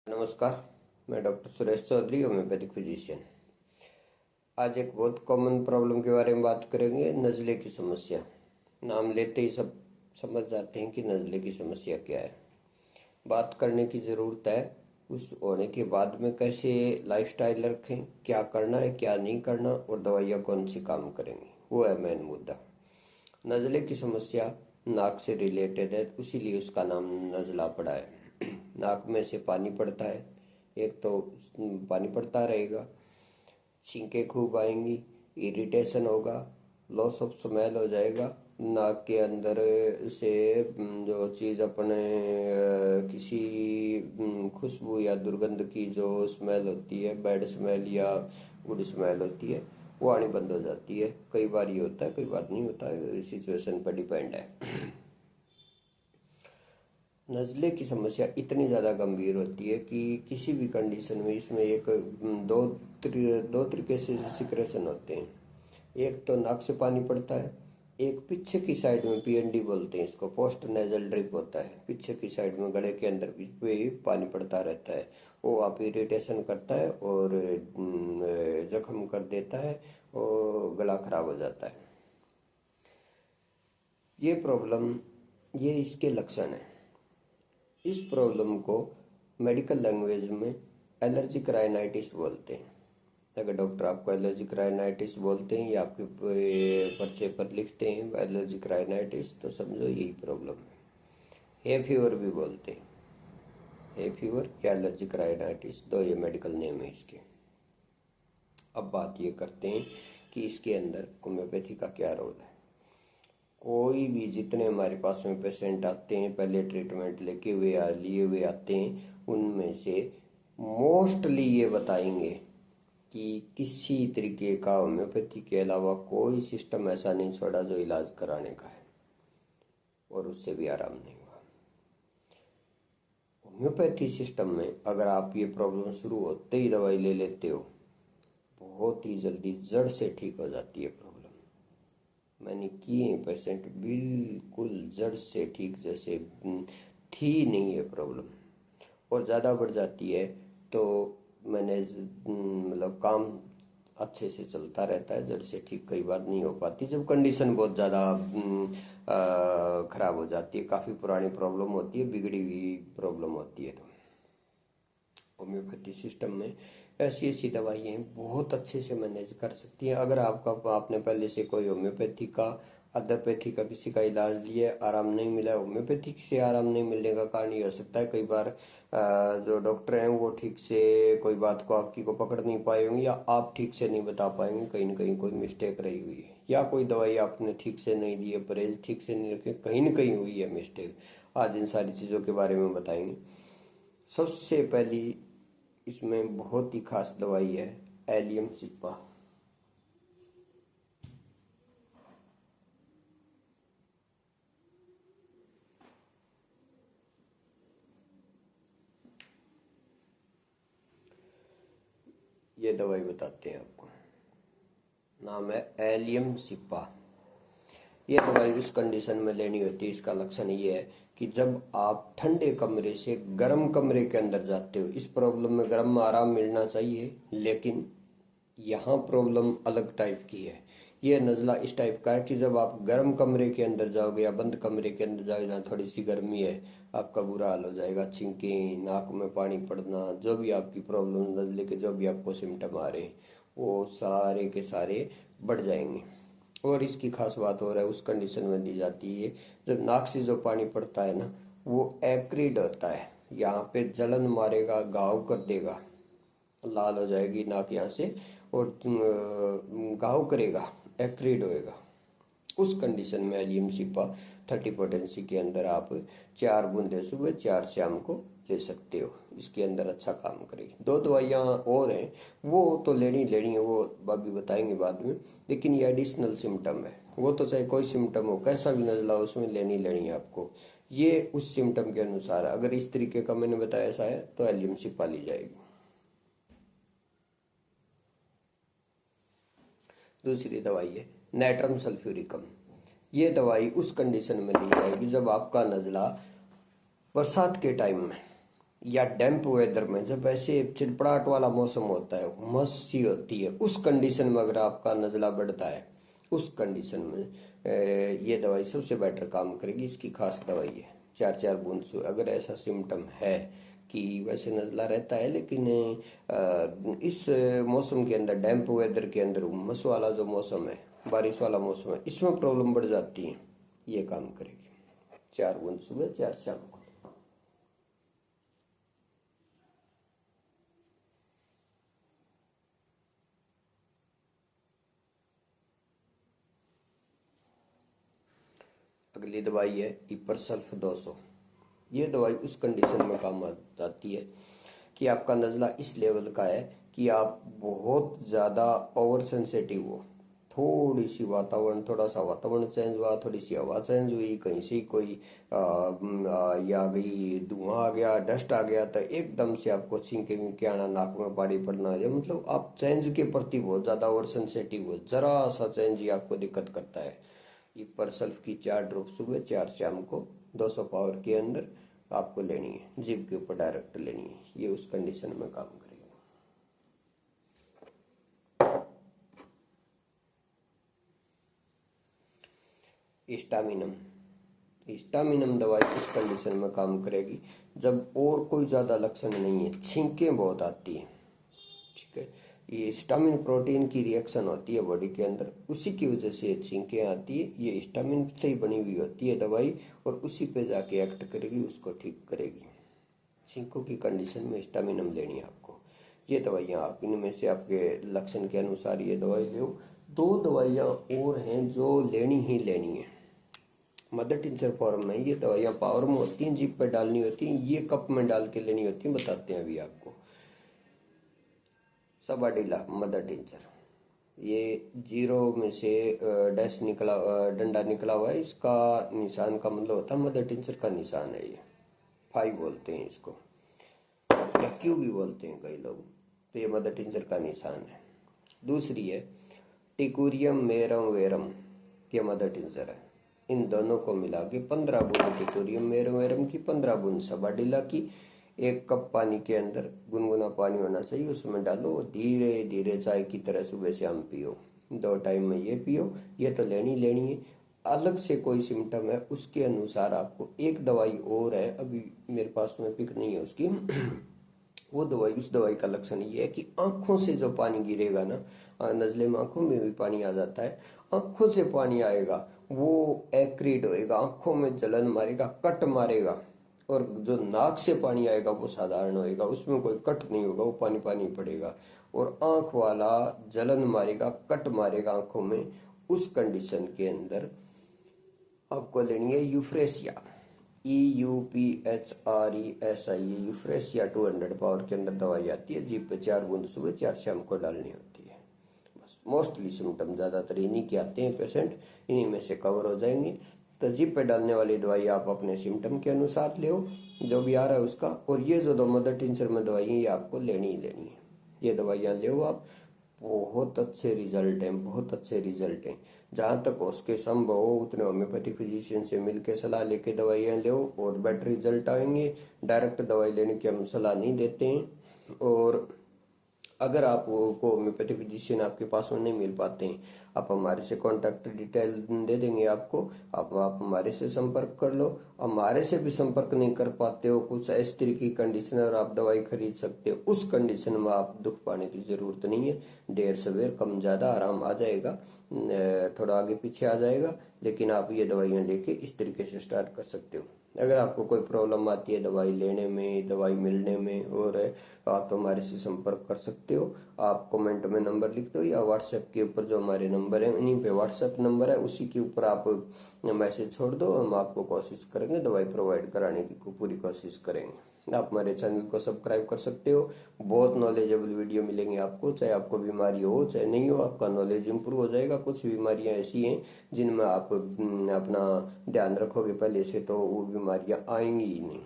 नमस्कार, मैं doctor Suresh Chaudhary, homeopathic physician. आज एक बहुत कॉमन प्रॉब्लम के बारे में बात करेंगे, नज़ले की समस्या। नाम लेते ही सब समझ जाते हैं कि नज़ले की समस्या क्या है। बात करने की ज़रूरत है। उस होने के बाद में कैसे लाइफस्टाइल रखें, क्या करना है क्या नहीं करना, और दवाइयाँ कौन सी काम करेंगी, वो है मेन मुद्दा। नज़ले की समस्या नाक से रिलेटेड है, इसीलिए उसका नाम नज़ला पड़ा है। नाक में से पानी पड़ता है, एक तो पानी पड़ता रहेगा, छींकें खूब आएंगी, इरिटेशन होगा, लॉस ऑफ स्मेल हो जाएगा। नाक के अंदर से जो चीज़ अपने किसी खुशबू या दुर्गंध की जो स्मेल होती है, बैड स्मेल या गुड स्मेल होती है, वो आनी बंद हो जाती है। कई बार ये होता है, कई बार नहीं होता है, सिचुएशन पर डिपेंड है। नज़ले की समस्या इतनी ज़्यादा गंभीर होती है कि किसी भी कंडीशन में इसमें दो तरीके से सिक्रेशन होते हैं। एक तो नाक से पानी पड़ता है, एक पीछे की साइड में पीएनडी बोलते हैं इसको, पोस्ट नेजल ड्रिप होता है। पीछे की साइड में गले के अंदर भी पानी पड़ता रहता है। वो आप इरिटेशन करता है और जख्म कर देता है और गला खराब हो जाता है। ये प्रॉब्लम, ये इसके लक्षण है। इस प्रॉब्लम को मेडिकल लैंग्वेज में एलर्जिक राइनाइटिस बोलते हैं। अगर डॉक्टर आपको एलर्जिक राइनाइटिस बोलते हैं या आपके पर्चे पर लिखते हैं एलर्जिक राइनाइटिस, तो समझो यही प्रॉब्लम है। हे फीवर भी बोलते हैं, हे फीवर या एलर्जिक राइनाइटिस, दो ये मेडिकल नेम है इसके। अब बात ये करते हैं कि इसके अंदर होम्योपैथी का क्या रोल है। कोई भी जितने हमारे पास में पेशेंट आते हैं, पहले ट्रीटमेंट लिए हुए आते हैं, उनमें से मोस्टली ये बताएंगे कि किसी तरीके का होम्योपैथी के अलावा कोई सिस्टम ऐसा नहीं छोड़ा जो इलाज कराने का है, और उससे भी आराम नहीं हुआ। होम्योपैथी सिस्टम में अगर आप ये प्रॉब्लम शुरू होते ही दवाई ले लेते हो, बहुत ही जल्दी जड़ से ठीक हो जाती है प्रॉब्लम। मैंने किए हैं पेशेंट, बिल्कुल जड़ से ठीक, जैसे थी नहीं है प्रॉब्लम। और ज़्यादा बढ़ जाती है तो मैंने मतलब काम अच्छे से चलता रहता है, जड़ से ठीक कई बार नहीं हो पाती जब कंडीशन बहुत ज़्यादा ख़राब हो जाती है, काफ़ी पुरानी प्रॉब्लम होती है, बिगड़ी हुई प्रॉब्लम होती है। तो होम्योपैथी सिस्टम में ऐसी ऐसी दवाइयाँ बहुत अच्छे से मैनेज कर सकती हैं। अगर आपने पहले से कोई होम्योपैथी का, अलोपैथी का किसी का इलाज लिया, आराम नहीं मिला, होम्योपैथी से आराम नहीं मिलने का कारण ये हो सकता है कई बार जो डॉक्टर हैं वो ठीक से कोई बात को आपकी को पकड़ नहीं पाए होंगे, या आप ठीक से नहीं बता पाएंगे, कहीं ना कहीं कोई मिस्टेक रही हुई है, या कोई दवाई आपने ठीक से नहीं दी है, परहेज ठीक से नहीं रखे, कहीं ना कहीं हुई है मिस्टेक। आज इन सारी चीज़ों के बारे में बताएंगे। सबसे पहली इसमें बहुत ही खास दवाई है एलियम सिप्पा। ये दवाई बताते हैं आपको, नाम है एलियम सिप्पा। ये दवाई उस कंडीशन में लेनी होती है, इसका लक्षण ये है कि जब आप ठंडे कमरे से गर्म कमरे के अंदर जाते हो, इस प्रॉब्लम में गर्म में आराम मिलना चाहिए, लेकिन यहाँ प्रॉब्लम अलग टाइप की है। ये नज़ला इस टाइप का है कि जब आप गर्म कमरे के अंदर जाओगे या बंद कमरे के अंदर जाओगे जहाँ थोड़ी सी गर्मी है, आपका बुरा हाल हो जाएगा। छींकें, नाक में पानी पड़ना, जो भी आपकी प्रॉब्लम, नज़ले के जो भी आपको सिम्टम आ रहे हैं, वो सारे के सारे बढ़ जाएंगे। और इसकी खास बात हो रहा है उस कंडीशन में दी जाती है जब नाक से जो पानी पड़ता है ना, वो एक्रिड होता है, यहाँ पे जलन मारेगा, घाव कर देगा, लाल हो जाएगी नाक यहाँ से, और घाव करेगा, एक्रिड होएगा। उस कंडीशन में एलियम सिपा 30 पोटेंसी के अंदर आप 4 बूंदे सुबह 4 शाम को ले सकते हो। इसके अंदर अच्छा काम करेगी। 2 दवाइयाँ और हैं, वो तो लेनी लेनी है, वो अभी बताएंगे बाद में, लेकिन ये एडिशनल सिम्टम है। वो तो चाहे कोई सिम्टम हो, कैसा भी नजला हो, उसमें लेनी लेनी है आपको। ये उस सिम्टम के अनुसार, अगर इस तरीके का मैंने बताया ऐसा है तो एलियम सिपा ली जाएगी। दूसरी दवाई है नाइट्रम सल्फ्यूरिकम। ये दवाई उस कंडीशन में ली जाएगी जब आपका नज़ला बरसात के टाइम में या डैम्प वेदर में, जब ऐसे चिड़पड़ाहट वाला मौसम होता है, उमस सी होती है, उस कंडीशन में अगर आपका नज़ला बढ़ता है, उस कंडीशन में ये दवाई सबसे बेटर काम करेगी। इसकी खास दवाई है 4-4 बूंद अगर ऐसा सिम्टम है कि वैसे नज़ला रहता है लेकिन इस मौसम के अंदर, डैम्प वेदर के अंदर, उमस वाला जो मौसम है, बारिश वाला मौसम है, इसमें प्रॉब्लम बढ़ जाती है, ये काम करेगी। 4 बूंद सुबह, 4 शाम को। अगली दवाई है इपरसल्फ 200। ये दवाई उस कंडीशन में काम आती है कि आपका नज़ला इस लेवल का है कि आप बहुत ज़्यादा ओवर सेंसिटिव हो। थोड़ी सी वातावरण, थोड़ा सा वातावरण चेंज हुआ, थोड़ी सी हवा चेंज हुई, कहीं से कोई ये आ गई, धुआं आ गया, डस्ट आ गया, तो एकदम से आपको छींके वींके आना, नाक में पानी पड़ना, या मतलब आप चेंज के प्रति बहुत ज़्यादा ओवर सेंसिटिव हो। जरा सा चेंज ही आपको दिक्कत करता है। ये परसल्फ की 4 ड्रॉप सुबह, 4 शाम को 200 पावर के अंदर आपको लेनी है, जीभ के ऊपर डायरेक्ट लेनी है। ये उस कंडीशन में काम करेगी। हिस्टामिनम। हिस्टामिनम दवाई उस कंडीशन में काम करेगी जब और कोई ज़्यादा लक्षण नहीं है, छींकें बहुत आती है, ठीक है। ये हिस्टामिन प्रोटीन की रिएक्शन होती है बॉडी के अंदर, उसी की वजह से छींकें आती है। ये हिस्टामिन से ही बनी हुई होती है दवाई, और उसी पे जाके एक्ट करेगी, उसको ठीक करेगी। छींकों की कंडीशन में हिस्टामिनम लेनी है आपको। ये दवाइयाँ आप इनमें से आपके लक्षण के अनुसार ये दवाई लो। 2 दवाइयाँ और हैं जो लेनी ही लेनी है। मदर टिंचर फॉर्म में ये दवाइयाँ पावर में होती हैं, जीभ पे डालनी होती हैं, ये कप में डाल के लेनी होती हैं, बताते हैं अभी आपको। सबाडीला मदर टिंचर, ये 0 में से डैश निकला, डंडा निकला हुआ है, इसका निशान का मतलब होता है मदर टिंचर का निशान है। ये 5 बोलते हैं इसको, या क्यू भी बोलते हैं कई लोग, तो ये मदर टिंचर का निशान है। दूसरी है टिकुरियम मेरम वेरम, ये मदर टिंचर है। इन दोनों को मिला के 15 बूंद टिकुरियम मेरम वेरम की, 15 बूंद सबाडीला की, 1 कप पानी के अंदर, गुनगुना पानी होना चाहिए, उसमें डालो, धीरे धीरे चाय की तरह सुबह शाम पियो। 2 टाइम में ये पियो। ये तो लेनी लेनी है। अलग से कोई सिम्टम है उसके अनुसार आपको एक दवाई और है, अभी मेरे पास में पिक नहीं है उसकी। वो दवाई, उस दवाई का लक्षण ये है कि आंखों से जो पानी गिरेगा ना, नजले में आंखों में भी पानी आ जाता है, आंखों से पानी आएगा, वो एक्रीड होएगा, आंखों में जलन मारेगा, कट मारेगा। और जो नाक से पानी आएगा वो साधारण होएगा, उसमें कोई कट नहीं होगा, वो पानी पानी पड़ेगा। और आंख वाला जलन मारेगा, कट मारेगा आंखों में, उस कंडीशन के अंदर आपको लेनी है यूफ्रेसिया। EUPHRESI, यूफ्रेसिया 200 पावर के अंदर दवाई आती है। जीप पे 4 बूंद सुबह, 4 शाम को डालनी होती है। बस मोस्टली सिम्टम ज़्यादातर इन्हीं के आते हैं, पेशेंट इन्हीं में से कवर हो जाएंगे। तो जीप पे डालने वाली दवाई आप अपने सिम्टम के अनुसार ले, जो भी आ रहा है उसका। और ये जो 2 मदर टिंचर में दवाई है, ये आपको लेनी ही लेनी है। ये दवाइयाँ ले आप, बहुत अच्छे रिजल्ट हैं, बहुत अच्छे रिजल्ट हैं। जहाँ तक उसके संभव हो उतने होम्योपैथी फिजिशियन से मिलकर सलाह लेके दवाइयाँ लो, और बेटर रिजल्ट आएंगे। डायरेक्ट दवाई लेने की हम सलाह नहीं देते हैं। और अगर आपको होम्योपैथी फिजिशियन आपके पास में नहीं मिल पाते हैं, आप हमारे से कांटेक्ट डिटेल दे देंगे आपको, आप हमारे से संपर्क कर लो। हमारे से भी संपर्क नहीं कर पाते हो, कुछ इस तरह की कंडीशन और आप दवाई खरीद सकते हो, उस कंडीशन में आप दुख पाने की जरूरत नहीं है। देर सवेर कम ज़्यादा आराम आ जाएगा, थोड़ा आगे पीछे आ जाएगा, लेकिन आप ये दवाइयाँ लेके इस तरीके से स्टार्ट कर सकते हो। अगर आपको कोई प्रॉब्लम आती है दवाई लेने में, दवाई मिलने में, और आप तो हमारे से संपर्क कर सकते हो। आप कमेंट में नंबर लिख दो, या व्हाट्सएप के ऊपर जो हमारे नंबर है, उन्हीं पे व्हाट्सएप नंबर है, उसी के ऊपर आप मैसेज छोड़ दो, हम आपको कोशिश करेंगे दवाई प्रोवाइड कराने की पूरी कोशिश करेंगे। आप हमारे चैनल को सब्सक्राइब कर सकते हो, बहुत नॉलेजेबल वीडियो मिलेंगे आपको। चाहे आपको बीमारी हो चाहे नहीं हो, आपका नॉलेज इंप्रूव हो जाएगा। कुछ बीमारियां ऐसी हैं जिनमें आप अपना ध्यान रखोगे पहले से, तो वो बीमारियां आएंगी ही नहीं।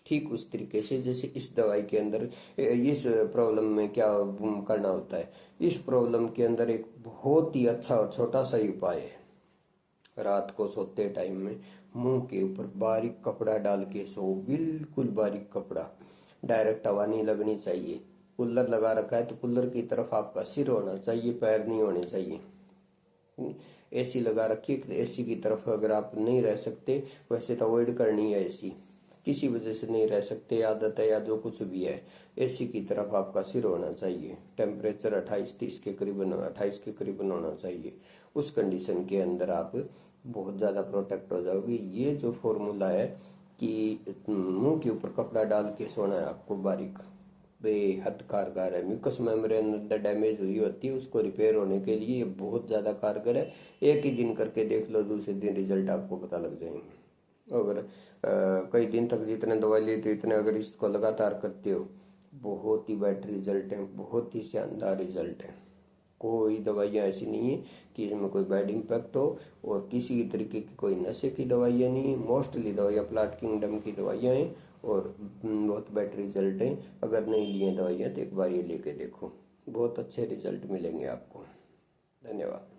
ठीक उस तरीके से जैसे इस दवाई के अंदर इस प्रॉब्लम में क्या करना होता है, इस प्रॉब्लम के अंदर एक बहुत ही अच्छा और छोटा सा ही उपाय है। रात को सोते टाइम में मुंह के ऊपर बारीक कपड़ा डाल के सो, बिल्कुल बारीक कपड़ा। डायरेक्ट हवा नहीं लगनी चाहिए। कूलर लगा रखा है तो कूलर की तरफ आपका सिर होना चाहिए, पैर नहीं होने चाहिए। एसी लगा रखी है, एसी की तरफ अगर आप नहीं रह सकते, वैसे तो अवॉइड करनी है एसी, किसी वजह से नहीं रह सकते, आदत है या जो कुछ भी है, एसी की तरफ आपका सिर होना चाहिए। टेम्परेचर 28-30 के करीबन, 28 के करीबन होना चाहिए। उस कंडीशन के अंदर आप बहुत ज़्यादा प्रोटेक्ट हो जाओगे। ये जो फॉर्मूला है कि मुंह के ऊपर कपड़ा डाल के सोना है आपको, बारीक बेहद कारगर है। म्यूकस मेम्ब्रेन अंदर डैमेज हुई होती है, उसको रिपेयर होने के लिए ये बहुत ज़्यादा कारगर है। एक ही दिन करके देख लो, दूसरे दिन रिजल्ट आपको पता लग जाएंगे। अगर कई दिन तक जितने दवाई लेते इतने अगर इसको लगातार करते हो, बहुत ही बेटर रिजल्ट है, बहुत ही शानदार रिजल्ट है। कोई दवाइयाँ ऐसी नहीं है कि इसमें कोई बैड इम्पैक्ट हो, और किसी तरीके की कोई नशे की दवाइयाँ नहीं है। मोस्टली दवाइयाँ प्लांट किंगडम की दवाइयाँ हैं और बहुत बेटर रिजल्ट है। अगर नहीं लिए दवाइयाँ तो एक बार ये लेके देखो, बहुत अच्छे रिजल्ट मिलेंगे आपको। धन्यवाद।